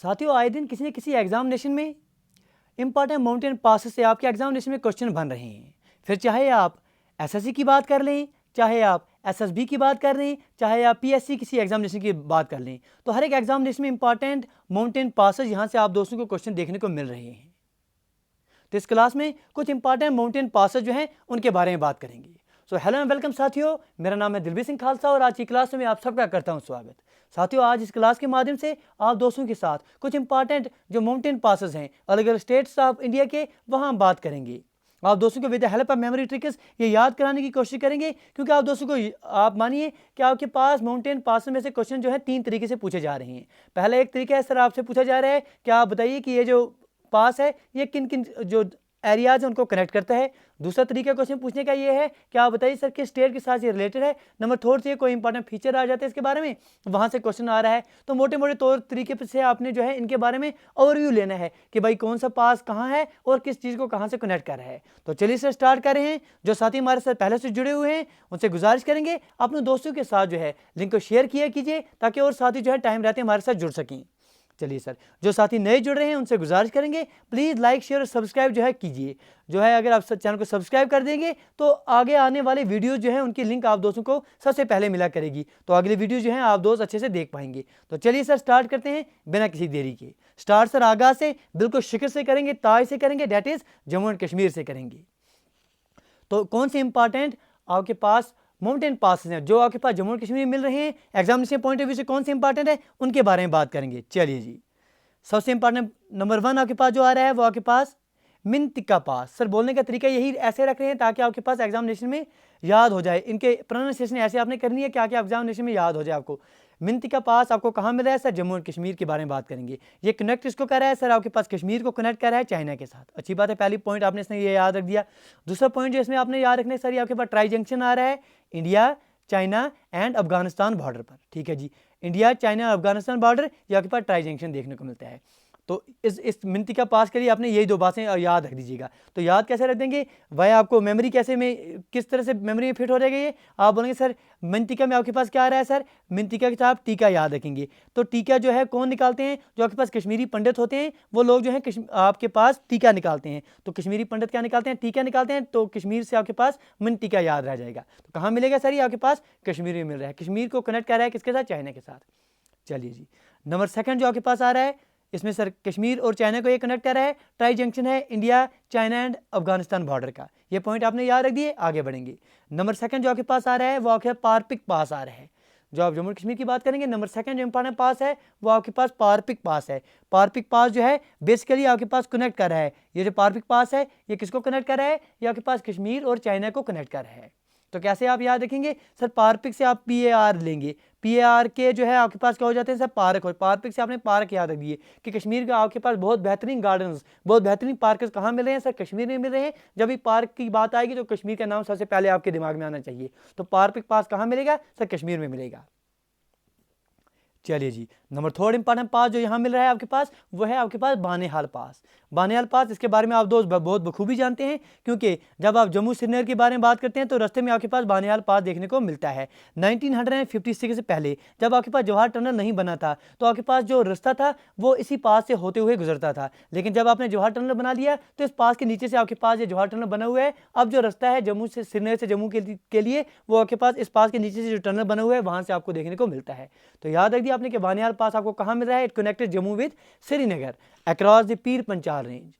साथियों, आए दिन किसी न किसी एग्जामिनेशन में इंपॉर्टेंट माउंटेन पास से आपके एग्जामिनेशन में क्वेश्चन बन रहे हैं। फिर चाहे आप एसएससी की बात कर लें, चाहे आप एसएसबी की बात कर लें, चाहे आप पीएससी किसी एग्जामिनेशन की बात कर लें, तो हर एक एग्जामिनेशन में इंपॉर्टेंट माउंटेन पासेस यहाँ से आप दोस्तों को क्वेश्चन देखने को मिल रहे हैं। तो इस क्लास में कुछ इंपॉर्टेंट माउंटेन पासेस जो हैं उनके बारे में बात करेंगे। सो हेलो एंड वेलकम साथियों, मेरा नाम है दिलबीर सिंह खालसा और आज की क्लास में आप सबका करता हूं स्वागत। साथियों, आज इस क्लास के माध्यम से आप दोस्तों के साथ कुछ इंपॉर्टेंट जो माउंटेन पासेस हैं अलग अलग स्टेट्स ऑफ इंडिया के, वहां हम बात करेंगे। आप दोस्तों को with the help of memory tricks ये याद कराने की कोशिश करेंगे, क्योंकि आप दोस्तों को आप मानिए कि आपके पास माउंटेन पास में से क्वेश्चन जो है 3 तरीके से पूछे जा रहे हैं। पहला एक तरीका है सर, आपसे पूछा जा रहा है कि आप बताइए कि ये जो पास है ये किन किन जो एरियाज है उनको कनेक्ट करता है। दूसरा तरीका क्वेश्चन पूछने का ये है कि आप बताइए सर किस स्टेट के साथ ये रिलेटेड है। नंबर थर्ड से कोई इंपॉर्टेंट फीचर आ जाता है इसके बारे में, वहां से क्वेश्चन आ रहा है। तो मोटे मोटे तौर तरीके से आपने जो है इनके बारे में ओवरव्यू लेना है कि भाई कौन सा पास कहाँ है और किस चीज़ को कहाँ से कनेक्ट कर रहा है। तो चलिए सर स्टार्ट कर रहे हैं। जो साथी हमारे साथ पहले से जुड़े हुए हैं उनसे गुजारिश करेंगे अपने दोस्तों के साथ जो है लिंक को शेयर किया कीजिए, ताकि और साथी जो है टाइम रहते हमारे साथ जुड़ सकें। चलिए सर, जो साथी नए जुड़ रहे हैं उनसे गुजारिश करेंगे प्लीज़ लाइक शेयर और सब्सक्राइब जो है कीजिए। जो है अगर आप चैनल को सब्सक्राइब कर देंगे तो आगे आने वाले वीडियोस जो हैं उनकी लिंक आप दोस्तों को सबसे पहले मिला करेगी, तो अगले वीडियो जो हैं आप दोस्त अच्छे से देख पाएंगे। तो चलिए सर स्टार्ट करते हैं बिना किसी देरी के। स्टार्ट सर आगाज से बिल्कुल शिखर से करेंगे, ताज से करेंगे, that is Jammu and Kashmir से करेंगे। तो कौन से इंपॉर्टेंट आपके पास माउंटेन पास हैं जो आपके पास जम्मू एंड कश्मीर में मिल रहे हैं, एग्जामिनेशन पॉइंट ऑफ व्यू से कौन से इंपॉर्टेंट है उनके बारे में बात करेंगे। चलिए जी, सबसे इंपॉर्टेंट नंबर 1 आपके पास जो आ रहा है वो आपके पास मिंतिका पास। सर बोलने का तरीका यही ऐसे रख रहे हैं ताकि आपके पास एग्जामिनेशन में याद हो जाए। इनके प्रोनाउंसिएशन ऐसे आपने करनी है क्या एग्जामिनेशन में याद हो जाए आपको। मिंतिका पास आपको कहाँ मिल रहा है सर? जम्मू एंड कश्मीर के बारे में बात करेंगे। ये कनेक्ट इसको कर रहा है सर, आपके पास कश्मीर को कनेक्ट कर रहा है चाइना के साथ। अच्छी बात है, पहली पॉइंट आपने इसने ये याद रख दिया। दूसरा पॉइंट जो इसमें आपने याद रखना है सर, ये आपके पास ट्राई जंक्शन आ रहा है India China and Afghanistan border पर। ठीक है जी, इंडिया चाइना अफगानिस्तान बॉर्डर, ये आपके पास ट्राई जंक्शन देखने को मिलता है। तो इस मिंतिका पास के लिए आपने यही 2 बातें याद रख दीजिएगा। तो याद कैसे रख देंगे भाई, आपको मेमोरी कैसे में किस तरह से मेमोरी में फिट हो जाएगा ये आप बोलेंगे सर मिंतिका में आपके पास क्या आ रहा है सर? मिंतिका के साथ आप टीका याद रखेंगे। तो टीका जो है कौन निकालते हैं? जो आपके पास कश्मीरी पंडित होते हैं वो लोग जो है आपके पास टीका निकालते हैं। तो कश्मीरी पंडित क्या निकालते हैं? टीका निकालते हैं। तो कश्मीर से आपके पास मिंतिका याद रह जाएगा। तो कहाँ मिलेगा सर? ये आपके पास कश्मीर में मिल रहा है। कश्मीर को कनेक्ट कर रहा है किसके साथ? चाइना के साथ। चलिए जी, नंबर 2 जो आपके पास आ रहा है इसमें सर कश्मीर और चाइना को ये कनेक्ट कर रहा है। ट्राई जंक्शन है India China and Afghanistan border का। ये पॉइंट आपने याद रख दिए, आगे बढ़ेंगे। नंबर 2 जो आपके पास आ रहा है वो आपके पारपिक पास आ रहा है। जो आप जम्मू कश्मीर की बात करेंगे, नंबर 2 जो इंपॉर्टेंट पास है वो आपके पास पारपिक पास है। पारपिक पास जो है बेसिकली आपके पास कनेक्ट कर रहा है। ये जो पारपिक पास है ये किसको कनेक्ट कर रहा है? ये आपके पास कश्मीर और चाइना को कनेक्ट कर रहा है। तो कैसे आप याद रखेंगे सर? पारपिक से आप PAR लेंगे, PAR के जो है आपके पास क्या हो जाते हैं सर? पार्क। और पारपिक से आपने पार्क याद रख दिए कि कश्मीर का आपके पास बहुत बेहतरीन गार्डन्स, बहुत बेहतरीन पार्क कहाँ मिल रहे हैं सर? कश्मीर में मिल रहे हैं। जब भी पार्क की बात आएगी तो कश्मीर का नाम सबसे पहले आपके दिमाग में आना चाहिए। तो पारपिक पास कहाँ मिलेगा सर? कश्मीर में मिलेगा। चलिए जी, नंबर 3 इंपॉर्टेंट पास जो यहाँ मिल रहा है आपके पास वो है आपके पास बानेहाल पास। बानेहाल पास, इसके बारे में आप दोस्त बहुत बखूबी जानते हैं, क्योंकि जब आप जम्मू श्रीनगर के बारे में बात करते हैं तो रास्ते में आपके पास बानेहाल पास देखने को मिलता है। 1956 से पहले जब आपके पास जवाहर टनल नहीं बना था तो आपके पास जो रास्ता था वो इसी पास से होते हुए गुजरता था। लेकिन जब आपने जवाहर टनल बना लिया तो इस पास के नीचे से आपके पास ये जवाहर टनल बना हुआ है। अब जो रास्ता है जम्मू से श्रीनगर से जम्मू के लिए वो आपके पास इस पास के नीचे से जो टनल बना हुआ है वहाँ से आपको देखने को मिलता है। तो याद रख दिया आपने कि बानेहाल पास आपको कहाँ मिल रहा है? It connected Jammu with Srinagar across the Pir Panchal range.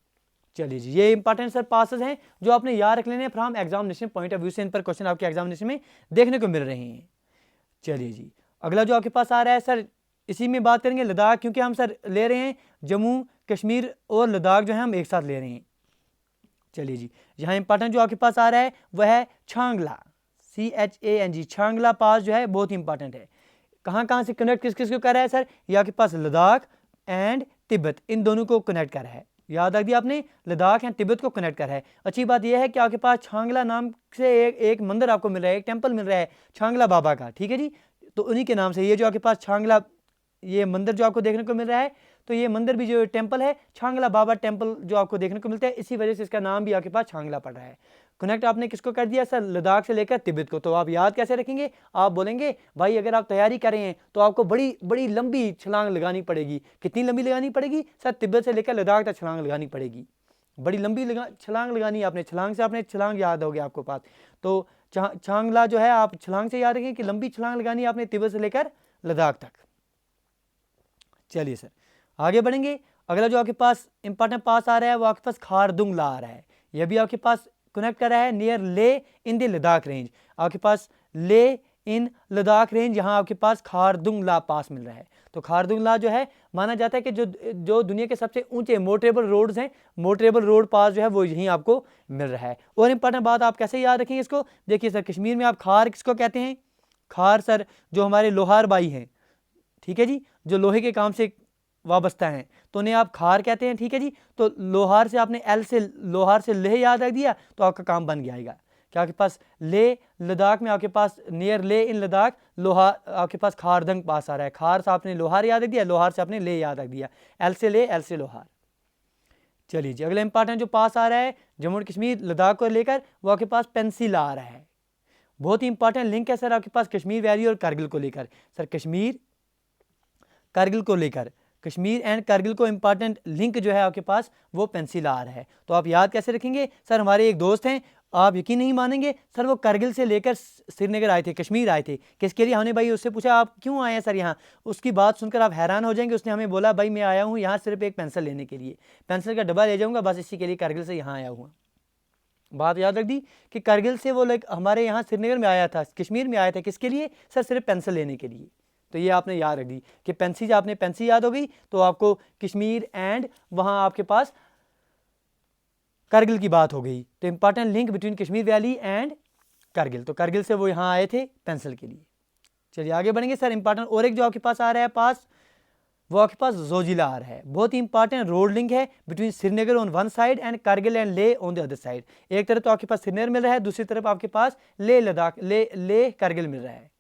चलिए जी, ये इंपॉर्टेंट सर पासेस हैं जो आपने याद रख लेने from examination point of view से। इन पर क्वेश्चन आपके एग्जामिनेशन में देखने को मिल रहे हैं। चलिए जी, अगला जो आपके पास आ रहा है सर, इसी में बात करेंगे लद्दाख, क्योंकि हम सर ले रहे हैं जम्मू कश्मीर और लद्दाख जो है हम एक साथ ले रहे हैं। चलिए जी, यहाँ इंपॉर्टेंट जो आपके पास आ रहा है वह है छांगला, CHANG। छांगला पास जो है बहुत इंपॉर्टेंट है। कहाँ से कनेक्ट किस किस को कर रहा है सर? ये आपके पास लद्दाख एंड तिब्बत, इन दोनों को कनेक्ट कर रहा है। याद रख दिया आपने, लद्दाख एंड तिब्बत को कनेक्ट कर रहा है। अच्छी बात यह है कि आपके पास छांगला नाम से एक मंदिर आपको मिल रहा है, एक टेंपल मिल रहा है छांगला बाबा का। ठीक है जी, तो उन्हीं के नाम से ये जो आपके पास छांगला ये मंदिर जो आपको देखने को मिल रहा है, तो ये मंदिर भी जो टेंपल है छांगला बाबा टेंपल जो आपको देखने को मिलता है, इसी वजह से इसका नाम भी आपके पास छांगला पड़ रहा है। कनेक्ट आपने किसको कर दिया सर, लद्दाख से लेकर तिब्बत को। तो आप याद कैसे रखेंगे, आप बोलेंगे भाई अगर आप तैयारी कर रहे हैं तो आपको बड़ी बड़ी लंबी छलांग लगानी पड़ेगी। कितनी लंबी लगानी पड़ेगी सर, तिब्बत से लेकर लद्दाख तक छलांग लगानी पड़ेगी, बड़ी लंबी छलांग लगानी है आपने। छलांग से आपने छलांग याद हो गया आपको पास, तो छांगला जो है आप छलांग से याद रखें कि लंबी छलांग लगानी है आपने तिब्बत से लेकर लद्दाख तक। चलिए सर आगे बढ़ेंगे। अगला जो आपके पास इंपॉर्टेंट पास आ रहा है वो आपके पास खारदुंगला आ रहा है। यह भी आपके पास कनेक्ट कर रहा है नियर ले इन द लद्दाख रेंज। आपके पास ले इन लद्दाख रेंज, यहाँ आपके पास खारदुंगला पास मिल रहा है। तो खारदुंगला जो है माना जाता है कि जो दुनिया के सबसे ऊंचे मोटरेबल रोड्स हैं, मोटरेबल रोड पास जो है वो यहीं आपको मिल रहा है। और इंपॉर्टेंट बात आप कैसे याद रखेंगे इसको, देखिए सर कश्मीर में आप खार किसको कहते हैं, खार सर जो हमारे लोहार भाई हैं, ठीक है जी, जो लोहे के काम से वाबस्ता हैं तो उन्हें आप खार कहते हैं, ठीक है जी। तो लोहार से आपने एल से लोहार से लेह याद रख दिया तो आपका काम बन जाएगा। क्या आपके पास ले लद्दाख में आपके पास नियर ले इन लद्दाख लोहार आपके पास खारदंग पास आ रहा है। खार से आपने लोहार याद रख दिया, लोहार से आपने ले याद रख दिया, एल से ले एल से लोहार। चलिए जी अगला इंपॉर्टेंट जो पास आ रहा है जम्मू एंड कश्मीर लद्दाख को लेकर वो आपके पास पेंसिला आ रहा है। बहुत ही इंपॉर्टेंट लिंक है सर आपके पास कश्मीर वैली और कारगिल को लेकर। सर कश्मीर कारगिल को लेकर, कश्मीर एंड कारगिल को इंपॉर्टेंट लिंक जो है आपके पास वो पेंसिला आ रहा है। तो आप याद कैसे रखेंगे सर, हमारे एक दोस्त हैं, आप यकीन नहीं मानेंगे सर, वो कारगिल से लेकर श्रीनगर आए थे, कश्मीर आए थे। किसके लिए, हमने भाई उससे पूछा आप क्यों आए हैं सर यहाँ, उसकी बात सुनकर आप हैरान हो जाएंगे। उसने हमें बोला भाई मैं आया हूँ यहाँ सिर्फ एक पेंसिल लेने के लिए, पेंसिल का डब्बा ले जाऊँगा बस, इसी के लिए कारगिल से यहाँ आया हुआ। बात याद रख दी कि कारगिल से वो हमारे यहाँ श्रीनगर में आया था, कश्मीर में आया था, किसके लिए सर, सिर्फ पेंसिल लेने के लिए। तो ये आपने याद रख दी कि पेंसिल, आपने पेंसिल याद हो गई तो आपको कश्मीर एंड वहाँ आपके पास कारगिल की बात हो गई। तो important link between Kashmir valley and Kargil, तो कारगिल से वो यहाँ आए थे पेंसिल के लिए। चलिए आगे बढ़ेंगे सर। इंपॉर्टेंट और एक जो आपके पास आ रहा है पास वो आपके पास जोजिला आ रहा है। बहुत ही इंपॉर्टेंट रोड लिंक है between Srinagar on one side and Kargil and ले ऑन द अदर साइड। एक तरफ तो आपके पास श्रीनगर मिल रहा है, दूसरी तरफ आपके पास ले लद्दाख ले कारगिल मिल रहा है।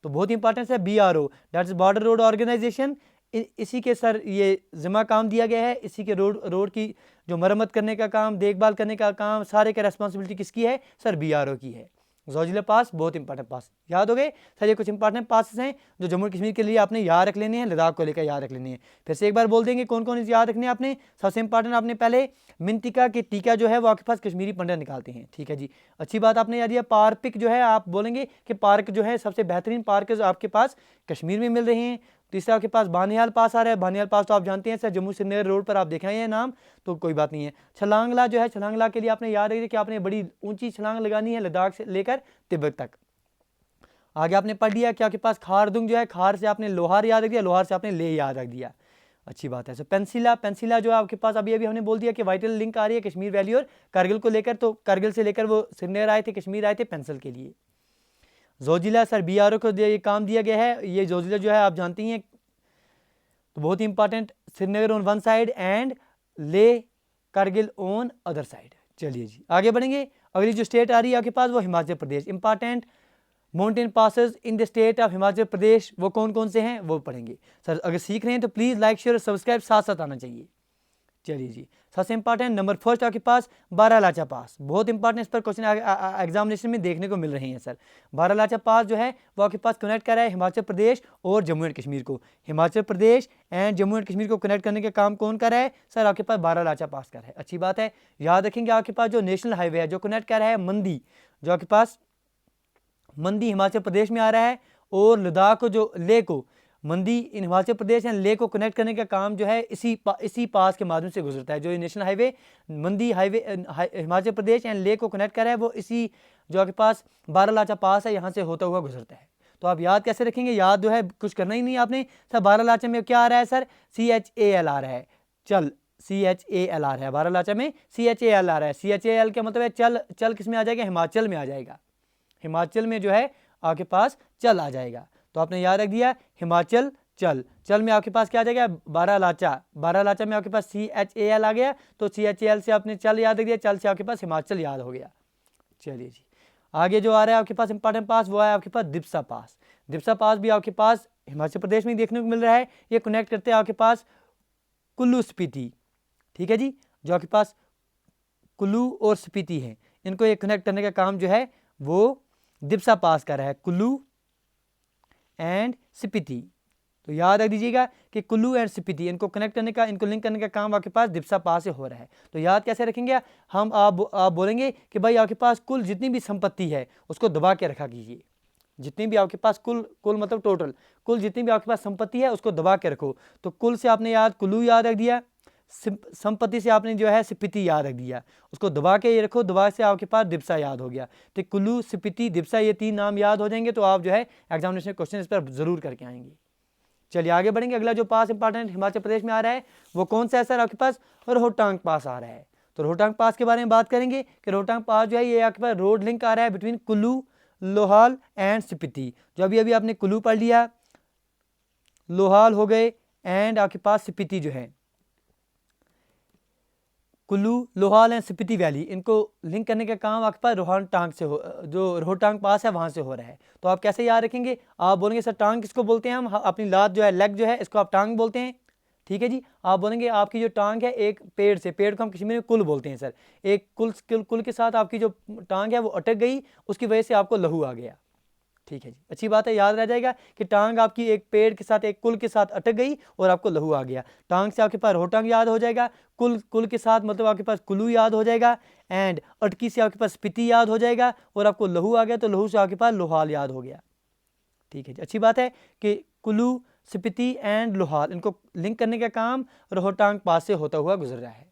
तो बहुत इंपॉर्टेंट है BRO that is border road organisation. इसी के सर ये जिम्मा काम दिया गया है, इसी के रोड की जो मरम्मत करने का काम, देखभाल करने का काम, सारे का रेस्पॉन्सिबिलिटी किसकी है सर, BRO की है। जोजिला पास बहुत इंपॉर्टेंट पास, याद हो गए सर। ये कुछ इंपॉर्टेंट पासेस हैं जो जम्मू कश्मीर के लिए आपने याद रख लेने हैं, लद्दाख को लेकर याद रख लेने हैं। फिर से एक बार बोल देंगे कौन कौन याद रखने हैं आपने। सबसे इंपॉर्टेंट आपने पहले मिंतिका के टीका जो है वो आपके पास कश्मीरी पंडित निकालते हैं, ठीक है जी, अच्छी बात आपने याद दिया। पार्क जो है आप बोलेंगे कि पार्क जो है सबसे बेहतरीन पार्क आपके पास कश्मीर में मिल रहे हैं। तीसरा आपके पास बानिहाल पास आ रहा है। बानिहाल पास तो आप जानते हैं सर जम्मू श्रीनगर रोड पर आप देखें ये नाम, तो कोई बात नहीं है। छलांगला जो है, छलांगला के लिए आपने याद रखिए कि आपने बड़ी ऊंची छलांग लगानी है लद्दाख से लेकर तिब्बत तक। आगे आपने पढ़ लिया कि आपके पास खारदुंग जो है, खार से आपने लोहार याद रख दिया, लोहार से आपने ले याद रख दिया, अच्छी बात है। सो पेंसिला जो है आपके पास अभी हमने बोल दिया कि वाइटल लिंक आ रही है कश्मीर वैली और कारगिल को लेकर। तो कारगिल से लेकर वो श्रीनगर आए थे, कश्मीर आए थे पेंसिल के लिए। जोजिला सर BRO को ये काम दिया गया है। ये जोजिला जो है आप जानती हैं तो बहुत ही important, Srinagar on one side and Leh Kargil on other side. चलिए जी आगे बढ़ेंगे। अगली जो स्टेट आ रही है आपके पास वो Himachal Pradesh. Important mountain passes in the state of Himachal Pradesh वो कौन कौन से हैं वो पढ़ेंगे सर। अगर सीख रहे हैं तो प्लीज़ लाइक शेयर और सब्सक्राइब साथ साथ आना चाहिए। चलिए जी सबसे इंपॉर्टेंट नंबर फर्स्ट आपके पास बारालाचा पास, बहुत इंपॉर्टेंट, इस पर क्वेश्चन एग्जामिनेशन में देखने को मिल रहे हैं सर। बारालाचा पास जो है वो आपके पास कनेक्ट कर रहा है हिमाचल प्रदेश और जम्मू एंड कश्मीर को। हिमाचल प्रदेश एंड जम्मू एंड कश्मीर को कनेक्ट करने का काम कौन कर रहा है सर, आपके पास बारालाचा पास कर रहा है, अच्छी बात है। याद रखेंगे आपके पास जो नेशनल हाईवे है जो कनेक्ट कर रहा है मंदी, जो आपके पास मंदी हिमाचल प्रदेश में आ रहा है, और लद्दाख को जो ले को मंदी इन हिमाचल प्रदेश एंड ले को कनेक्ट करने का काम जो है इसी पास के माध्यम से गुजरता है। जो ये नेशनल हाईवे मंदी हाईवे हिमाचल प्रदेश एंड ले को कनेक्ट कर रहा है वो इसी जो आपके पास बारालाचा पास है यहाँ से होता हुआ गुजरता है। तो आप याद कैसे रखेंगे, याद जो है कुछ करना ही नहीं आपने सर। बारालाचा में क्या आ रहा है सर, CHAL आ रहा है, चल CHAL आ रहा है, बारालाचा में CHAL आ रहा है। CHAL का मतलब है चल, चल किस में आ जाएगा, हिमाचल में आ जाएगा, हिमाचल में जो है आपके पास चल आ जाएगा। तो आपने याद रख दिया हिमाचल चल, चल में आपके पास क्या आ जाएगा बारालाचा, बारालाचा में आपके पास CHAL आ गया, तो CHAL से आपने चल याद रख दिया, चल से आपके पास हिमाचल याद हो गया। चलिए जी आगे जो आ रहा है आपके पास इंपॉर्टेंट पास वो है आपके पास दिप्सा पास। दिप्सा पास भी आपके पास हिमाचल प्रदेश में देखने को मिल रहा है। ये कनेक्ट करते हैं आपके पास कुल्लू स्पीति, ठीक है जी, जो आपके पास कुल्लू और स्पीति है इनको ये कनेक्ट करने का काम जो है वो दिप्सा पास कर रहा है, कुल्लू एंड स्पीति। तो याद रख दीजिएगा कि कुल्लू एंड स्पीति इनको कनेक्ट करने का, इनको लिंक करने का काम आपके पास दिप्सा पास से हो रहा है। तो याद कैसे रखेंगे हम, आप बोलेंगे कि भाई आपके पास कुल जितनी भी संपत्ति है उसको दबा के रखा कीजिए। जितनी भी आपके पास कुल मतलब टोटल कुल जितनी भी आपके पास संपत्ति है उसको दबा के रखो। तो कुल से आपने कुल्लू याद रख दिया, संपत्ति से आपने जो है स्पीति याद रख दिया, उसको दबा के ये रखो, दबा से आपके पास दिप्सा याद हो गया। तो कुल्लू, स्पीति, दिप्सा ये 3 नाम याद हो जाएंगे तो आप जो है एग्जामिनेशन क्वेश्चन इस पर जरूर करके आएंगे। चलिए आगे बढ़ेंगे। अगला जो पास इंपॉर्टेंट हिमाचल प्रदेश में आ रहा है वो कौन सा है सर? आपके पास रोहतांग पास आ रहा है। तो रोहतांग पास के बारे में बात करेंगे कि रोहतांग पास जो है ये आपके पास रोड लिंक आ रहा है बिटवीन कुल्लू, लोहाल एंड स्पीति। जो अभी आपने कुल्लू पढ़ लिया, लोहाल हो गए एंड आपके पास स्पीति जो है, कुल्लू, लोहाल एंड स्पीति वैली, इनको लिंक करने का काम आपके पास रोहतांग से जो रोहतांग पास है वहाँ से हो रहा है। तो आप कैसे याद रखेंगे? आप बोलेंगे सर टांग किसको बोलते हैं हम? अपनी लात जो है, लेग जो है, इसको आप टांग बोलते हैं। ठीक है जी। आप बोलेंगे आपकी जो टांग है एक पेड़ से, पेड़ को हम कश्मीर में कुल बोलते हैं सर, एक कुल के साथ आपकी जो टांग है वो अटक गई, उसकी वजह से आपको लहू आ गया। ठीक है जी, अच्छी बात है, याद रह जाएगा कि टांग आपकी एक पेड़ के साथ, एक कुल के साथ अटक गई और आपको लहू आ गया। टांग से आपके पास रोहतांग याद हो जाएगा, कुल के साथ मतलब आपके पास कुल्लू याद हो जाएगा, एंड अटकी से आपके पास स्पीति याद हो जाएगा, और आपको लहू आ गया तो लहू से आपके पास लोहाल याद हो गया। ठीक है जी, अच्छी बात है कि कुल्लू, स्पीति एंड लोहाल इनको लिंक करने का काम रोहतांग पास से होता हुआ गुजर रहा है।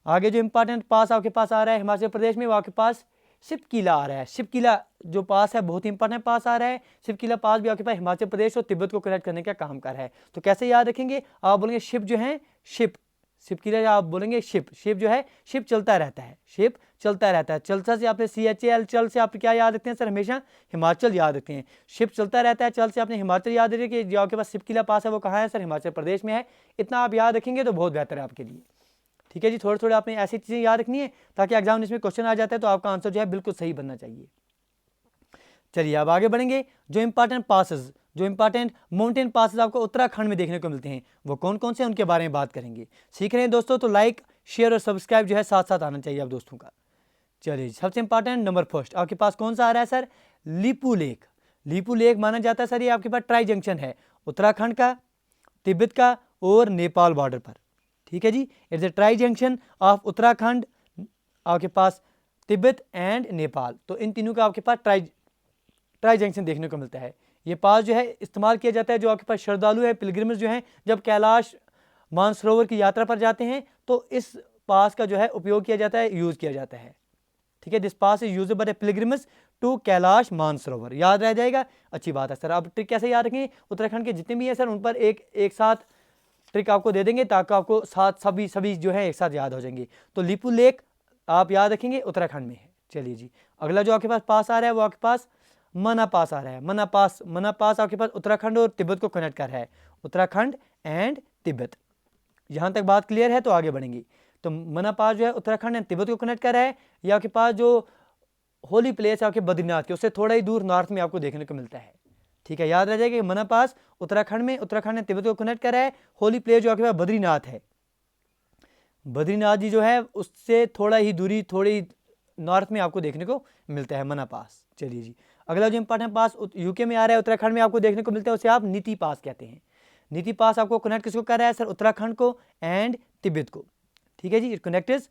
आगे जो इंपॉर्टेंट पास आपके पास आ रहा है हिमाचल प्रदेश में वो आपके पास शिपकिला आ रहा है। शिपकिला जो पास है बहुत इंपॉर्टेंट पास आ रहा है। शिपकिला पास भी आपके पास हिमाचल प्रदेश और तिब्बत को कनेक्ट करने का काम कर रहा है। तो कैसे याद रखेंगे? आप बोलेंगे शिप जो है, शिपकिला आप बोलेंगे शिप जो है, शिप चलता रहता है, शिप चलता रहता है। चलता से आपने CHAL, चल से आप क्या याद रखते हैं सर? हमेशा हिमाचल याद रखते हैं। शिप चलता रहता है, चल से आपने हिमाचल याद रखिए कि जो आपके पास शिपकिला पास है वो कहाँ है सर? हिमाचल प्रदेश में है। इतना आप याद रखेंगे तो बहुत बेहतर है आपके लिए। ठीक है जी, थोड़े थोड़े आपने ऐसी चीज़ें याद रखनी है ताकि एग्जाम में क्वेश्चन आ जाता है तो आपका आंसर जो है बिल्कुल सही बनना चाहिए। चलिए अब आगे बढ़ेंगे। जो इंपॉर्टेंट पासेस, जो इंपॉर्टेंट माउंटेन पासेस आपको उत्तराखंड में देखने को मिलते हैं वो कौन कौन से, उनके बारे में बात करेंगे। सीख रहे हैं दोस्तों तो लाइक, शेयर और सब्सक्राइब जो है साथ साथ आना चाहिए आप दोस्तों का। चलिए सबसे इंपॉर्टेंट नंबर फर्स्ट आपके पास कौन सा आ रहा है sir? Lipu lake. Lipu lake माना जाता है सर ये आपके पास ट्राई जंक्शन है उत्तराखंड का, तिब्बत का और नेपाल बॉर्डर पर। ठीक है जी, it's a tri junction of Uttarakhand, आपके पास तिब्बत एंड नेपाल। तो इन तीनों का आपके पास ट्राई जंक्शन देखने को मिलता है। ये पास जो है इस्तेमाल किया जाता है जो आपके पास श्रद्धालु है, पिलग्रिम्स जो हैं, जब कैलाश मानसरोवर की यात्रा पर जाते हैं तो इस पास का जो है उपयोग किया जाता है, यूज़ किया जाता है। ठीक है, this pass is usable by pilgrims to Kailash Mansarovar. याद रह जाएगा, अच्छी बात है सर। अब ट्रिक कैसे याद रखेंगे? उत्तराखंड के जितने भी हैं सर उन पर एक साथ ट्रिक आपको दे देंगे ताकि आपको साथ सभी जो है एक साथ याद हो जाएंगे। तो लीपू लेक आप याद रखेंगे उत्तराखंड में है। चलिए जी, अगला जो आपके पास आ रहा है वो आपके पास मना पास आ रहा है। मना पास आपके पास उत्तराखंड और तिब्बत को कनेक्ट कर रहा है, उत्तराखंड एंड तिब्बत। यहाँ तक बात क्लियर है तो आगे बढ़ेंगे। तो मना पास जो है उत्तराखंड एंड तिब्बत को कनेक्ट कर रहा है। ये आपके पास जो होली प्लेस है आपके बद्रीनाथ के, उससे थोड़ा ही दूर नॉर्थ में आपको देखने को मिलता है। ठीक है, याद रह जाएगा कि मना पास उत्तराखंड में, उत्तराखंड ने तिब्बत को कनेक्ट करा है। होली प्लेस जो आपके पास बद्रीनाथ है, बद्रीनाथ जी जो है उससे थोड़ा ही दूरी, थोड़ी नॉर्थ में आपको देखने को मिलता है मना पास। चलिए जी, अगला जो इंपॉर्टेंट पास यूके में आ रहा है, उत्तराखंड में आपको देखने को मिलता है, उसे आप नीति पास कहते हैं। नीति पास आपको कनेक्ट किसको कर रहा है सर? उत्तराखंड को एंड तिब्बत को। ठीक है जी, it connects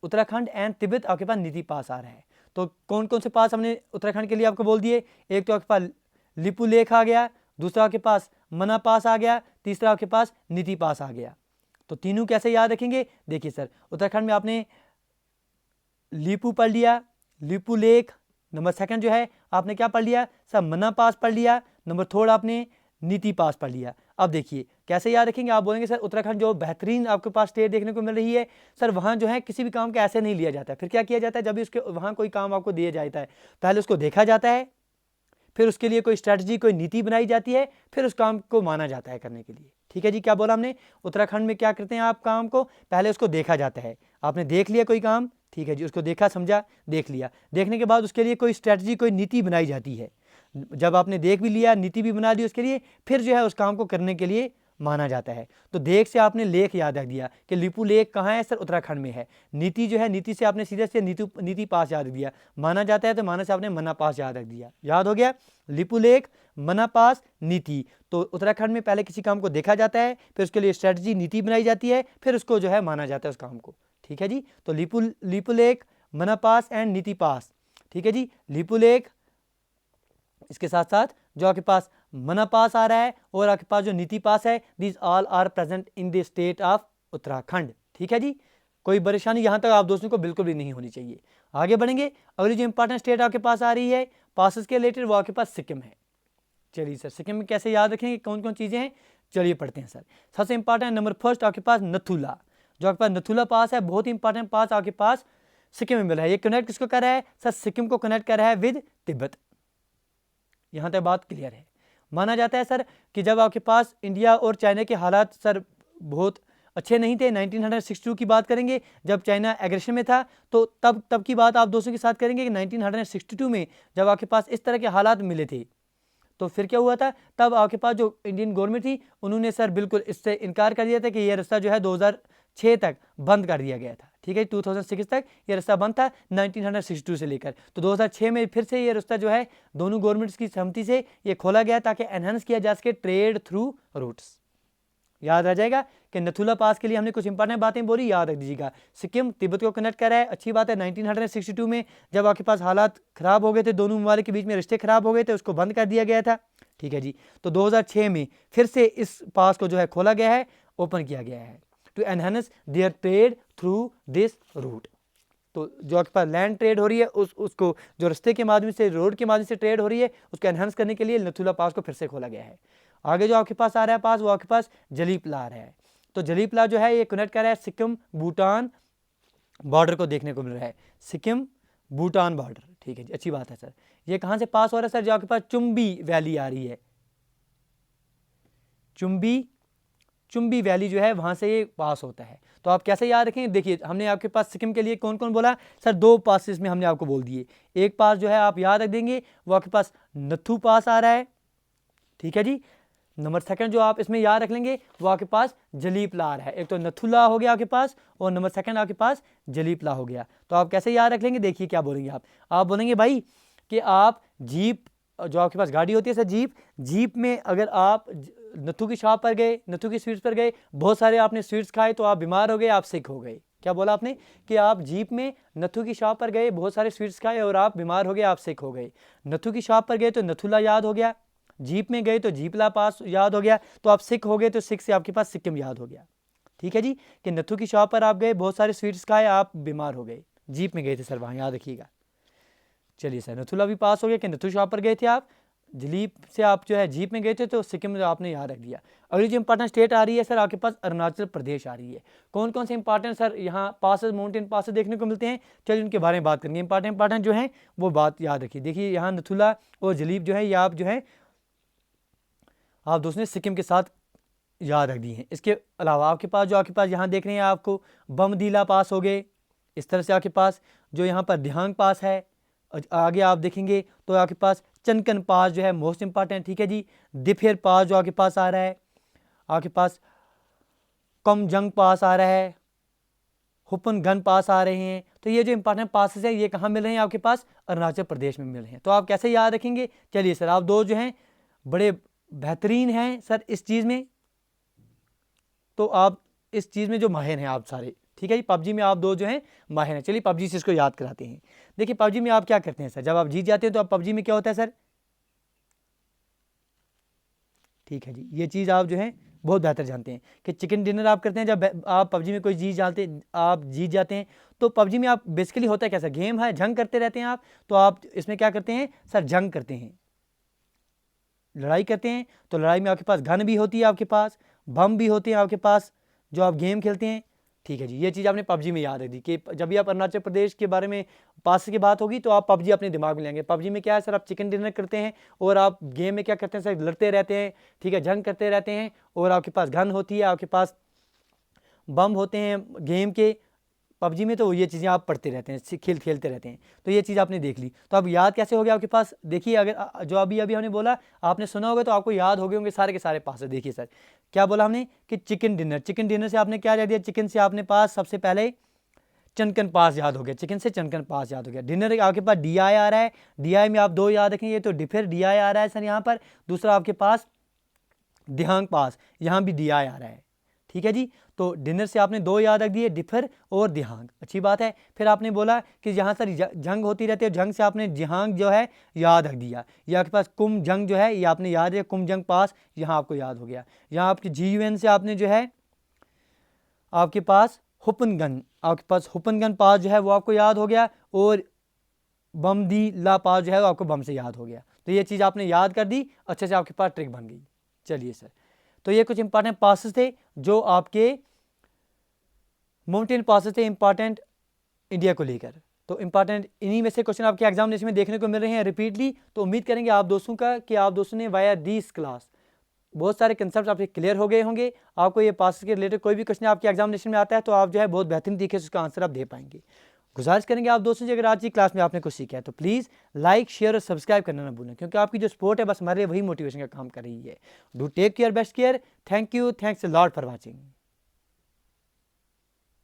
Uttarakhand and Tibet, आपके पास नीति पास आ रहा है। तो कौन कौन से पास हमने उत्तराखंड के लिए आपको बोल दिए? एक तो आपके पास लिपू लेक आ गया, दूसरा आपके पास मना पास आ गया, तीसरा आपके पास नीति पास आ गया। तो तीनों कैसे याद रखेंगे? देखिए सर, उत्तराखंड में आपने लिपू पढ़ लिया, लिपू लेक। नंबर सेकंड जो है आपने क्या पढ़ लिया सर? मना पास पढ़ लिया। नंबर थर्ड आपने नीति पास पढ़ लिया। अब देखिए कैसे याद रखेंगे? आप बोलेंगे सर उत्तराखंड जो बेहतरीन आपके पास स्टेट देखने को मिल रही है सर, वहाँ जो है किसी भी काम का ऐसे नहीं लिया जाता है। फिर क्या किया जाता है? जब भी उसके वहाँ कोई काम आपको दिया जाता है, पहले उसको देखा जाता है, फिर उसके लिए कोई स्ट्रैटेजी, कोई नीति बनाई जाती है, फिर उस काम को माना जाता है करने के लिए। ठीक है जी, क्या बोला हमने? उत्तराखंड में क्या करते हैं आप काम को? पहले उसको देखा जाता है। आपने देख लिया कोई काम, ठीक है जी, उसको देखा, समझा, देख लिया। देखने के बाद उसके लिए कोई स्ट्रैटेजी, कोई नीति बनाई जाती है। जब आपने देख भी लिया, नीति भी बना ली उसके लिए, फिर जो है उस काम को करने के लिए माना जाता है। तो देख से आपने लेक याद रख दिया कि लिपू लेक कहाँ है सर, उत्तराखंड में है। नीति जो है, नीति से आपने सीधे से नीति पास याद रख दिया। माना जाता है तो माना से आपने मना पास याद रख दिया। याद हो गया, लिपू लेक, मना पास, नीति। तो उत्तराखंड में पहले किसी काम को देखा जाता है, फिर उसके लिए स्ट्रेटजी नीति बनाई जाती है, फिर उसको जो है माना जाता है उस काम को। ठीक है जी। तो लिपू लेक, मना पास एंड नीति पास। ठीक है जी। लिपू लेक, इसके साथ साथ जो आपके पास मना पास आ रहा है और आपके पास जो नीति पास है, this all are present in the state of Uttarakhand. ठीक है जी। कोई परेशानी यहाँ तक आप दोस्तों को बिल्कुल भी नहीं होनी चाहिए। आगे बढ़ेंगे, अगली जो इंपॉर्टेंट स्टेट आपके पास आ रही है पासेस के रिलेटेड, वो आपके पास सिक्किम है। चलिए सर, सिक्किम में कैसे याद रखेंगे, कौन कौन चीज़ें हैं, चलिए पढ़ते हैं सर। सबसे इंपॉर्टेंट नंबर फर्स्ट आपके पास नथुला, जो आपके पास नथुला पास है, बहुत ही इंपॉर्टेंट पास आपके पास सिक्किम में मिल रहा है। ये कनेक्ट किसको कर रहा है सर, सिक्किम को कनेक्ट कर रहा है विद तिब्बत। यहाँ तक बात क्लियर है। माना जाता है सर कि जब आपके पास इंडिया और चाइना के हालात सर बहुत अच्छे नहीं थे, 1962 की बात करेंगे जब चाइना एग्रेशन में था, तो तब की बात आप दोस्तों के साथ करेंगे कि 1962 में जब आपके पास इस तरह के हालात मिले थे, तो फिर क्या हुआ था, तब आपके पास जो इंडियन गवर्नमेंट थी उन्होंने सर बिल्कुल इससे इनकार कर दिया था कि यह रास्ता जो है 2006 तक बंद कर दिया गया था। ठीक है, 2006 तक ये रास्ता बंद था 1962 से लेकर। तो 2006 में फिर से ये रास्ता जो है दोनों गवर्नमेंट्स की सहमति से ये खोला गया ताकि एनहांस किया जा सके ट्रेड थ्रू रूट्स। याद रह जाएगा कि नथुला पास के लिए हमने कुछ इंपॉर्टेंट बातें बोली, याद रख दीजिएगा। सिक्किम तिब्बत को कनेक्ट कर रहा है, अच्छी बात है। 1962 में जब आपके पास हालात खराब हो गए थे, दोनों ममालिक के बीच में रिश्ते खराब हो गए थे, उसको बंद कर दिया गया था। ठीक है जी। तो 2006 में फिर से इस पास को जो है खोला गया है, ओपन किया गया है to enhance their trade through this route. तो जो आपके पास लैंड ट्रेड हो रही है उसको जो रास्ते के माध्यम से, रोड के माध्यम से ट्रेड हो रही है, उसको एनहांस करने के लिए नथुला पास को फिर से खोला गया है। आगे जो आपके पास आ रहा है पास, वो आपके पास जलीपला आ रहा है। तो जलीपला जो है ये कनेक्ट कर रहा है सिक्किम भूटान बॉर्डर को देखने को मिल रहा है, सिक्किम भूटान बॉर्डर। ठीक है जी, अच्छी बात है सर। ये कहाँ से पास हो रहा है सर, जो आपके पास चुम्बी वैली आ रही है, चुम्बी वैली जो है वहाँ से ये पास होता है। तो आप कैसे याद रखेंगे, देखिए हमने आपके पास सिक्किम के लिए कौन कौन बोला सर, दो पासेस में हमने आपको बोल दिए। एक पास जो है आप याद रख देंगे, वो आपके पास नथू पास आ रहा है। ठीक है जी। नंबर सेकंड जो आप इसमें याद रख लेंगे, वो आपके पास जलीपला आ रहा है। एक तो नथुला हो गया आपके पास, और नंबर सेकंड आपके पास जलीपला हो गया। तो आप कैसे याद रख लेंगे, देखिए क्या बोलेंगे आप बोलेंगे भाई कि आप जीप, जो आपके पास गाड़ी होती है सर जीप में अगर आप नथु की शॉप पर गए, नथु की स्वीट्स पर गए, बहुत सारे आपने स्वीट्स खाए तो आप बीमार हो गए, आप सिक हो गए। क्या बोला आपने कि आप जीप में नथु की शॉप पर गए, बहुत सारे स्वीट्स खाए और आप बीमार हो गए, आप सिक हो गए। नथु की शॉप पर गए तो नथुला याद हो गया, जीप में गए तो जीपला पास याद हो गया, तो आप सिक हो गए तो सिक से आपके पास सिक्किम याद हो गया। ठीक है जी, कि नथु की शॉप पर आप गए, बहुत सारे स्वीट्स खाए, आप बीमार हो गए, जीप में गए थे सर वहाँ, याद रखिएगा। चलिए सर, नथुला भी पास हो गया कि नथु शॉप पर गए थे आप, जलीप से आप जो है जीप में गए थे, तो सिक्किम में आपने याद रख दिया। अगली जो इंपॉर्टेंट स्टेट आ रही है सर आपके पास अरुणाचल प्रदेश आ रही है। कौन कौन से इंपॉर्टेंट सर यहाँ पासेस, माउंटेन पासेस देखने को मिलते हैं, चलिए उनके बारे में बात करेंगे। इंपॉर्टेंट जो है वो बात याद रखिए। देखिए यहाँ नथुला और जलीप जो है ये आप जो है आप दोस्तों ने सिक्किम के साथ याद रख दी हैं। इसके अलावा आपके पास यहाँ देख रहे हैं आपको बमदीला पास हो गए, इस तरह से आपके पास जो यहाँ पर दिहांग पास है। आगे आप देखेंगे तो आपके पास चनकन पास जो है मोस्ट इंपॉर्टेंट। ठीक है जी। दिफेर पास जो आपके पास आ रहा है, आपके पास कमजंग पास आ रहा है, हुपन गन पास आ रहे हैं। तो ये जो इंपॉर्टेंट पासेस हैं ये कहाँ मिल रहे हैं आपके पास, अरुणाचल प्रदेश में मिल रहे हैं। तो आप कैसे याद रखेंगे, चलिए सर आप दो जो हैं बड़े बेहतरीन हैं सर इस चीज़ में, तो आप इस चीज़ में जो माहिर हैं आप सारे, ठीक है जी। पबजी में आप दो जो हैं माहिर हैं, चलिए पबजी से इसको याद कराते हैं। देखिए पबजी में आप क्या करते हैं सर, जब आप जीत जाते हैं तो आप पबजी में क्या होता है सर, ठीक है जी, ये चीज़ आप जो है बहुत बेहतर जानते हैं कि चिकन डिनर आप करते हैं जब आप पबजी में कोई चीज़ आप जीत जाते हैं। तो पबजी में आप बेसिकली होता है कैसा गेम है, जंग करते रहते हैं आप, तो आप इसमें क्या करते हैं सर, जंग करते हैं, लड़ाई करते हैं। तो लड़ाई में आपके पास गन भी होती है, आपके पास बम भी होते हैं आपके पास, जो आप गेम खेलते हैं। ठीक है जी, ये चीज़ आपने पबजी में याद रख दी कि जब भी आप अरुणाचल प्रदेश के बारे में पास की बात होगी तो आप पबजी अपने दिमाग में लेंगे। पबजी में क्या है सर, आप चिकन डिनर करते हैं और आप गेम में क्या करते हैं सर, लड़ते रहते हैं, ठीक है, जंग करते रहते हैं, और आपके पास गन होती है, आपके पास बम होते हैं गेम के, पबजी में तो ये चीज़ें आप पढ़ते रहते हैं, खेलते रहते हैं, तो ये चीज़ आपने देख ली। तो अब याद कैसे हो गया आपके पास? देखिए, अगर जो अभी हमने बोला, आपने सुना होगा तो आपको याद हो गए होंगे सारे के सारे पास। देखिए सर, क्या बोला हमने कि चिकन डिनर से आपने क्या याद दिया? चिकन से आपने पास सबसे पहले चनकन पास याद हो गया, चिकन से चनकन पास याद हो गया। डिनर आपके पास डी आई आ रहा है, डी आई में आप 2 याद रखेंगे, तो फिर डी आई आ रहा है सर यहाँ पर। दूसरा आपके पास दिहांग पास, यहाँ भी डी आई आ रहा है, ठीक है जी। तो डिनर से आपने 2 याद रख दिए, डिफर और दिहांग, अच्छी बात है। फिर आपने बोला कि जहाँ सर जंग होती रहती है, जंग से आपने जिहांग जो है याद रख दिया। ये आपके पास कुम जंग जो है ये आपने याद है, कुम जंग पास यहाँ आपको याद हो गया। यहाँ आपकी GUN से आपने जो है आपके पास हुपनगन, आपके पास हुपनगन पास जो है वो आपको याद हो गया, और बम दी ला पास जो है वो आपको बम से याद हो गया। तो ये चीज़ आपने याद कर दी, अच्छे से आपके पास ट्रिक बन गई। चलिए सर, तो ये कुछ इंपॉर्टेंट पासेस थे जो आपके माउंटेन पासेस थे इंपॉर्टेंट इंडिया को लेकर। तो इंपॉर्टेंट इन्हीं में से क्वेश्चन आपके एग्जामिनेशन में देखने को मिल रहे हैं रिपीटली। तो उम्मीद करेंगे आप दोस्तों का कि आप दोस्तों ने वाया दिस क्लास बहुत सारे कंसेप्ट आपके क्लियर हो गए होंगे। आपको ये पासेस के रिलेटेड कोई भी क्वेश्चन आपके एग्जामिनेशन में आता है तो आप जो है बहुत बेहतरीन तरीके से उसका आंसर आप दे पाएंगे। गुजारिश करेंगे आप दोस्तों से, अगर आज की क्लास में आपने कुछ सीखा है तो प्लीज़ लाइक, शेयर और सब्सक्राइब करना ना भूलें, क्योंकि आपकी जो सपोर्ट है बस हमारे लिए वही मोटिवेशन का काम कर रही है। Do take care, best care. Thank you, thanks a lot for watching.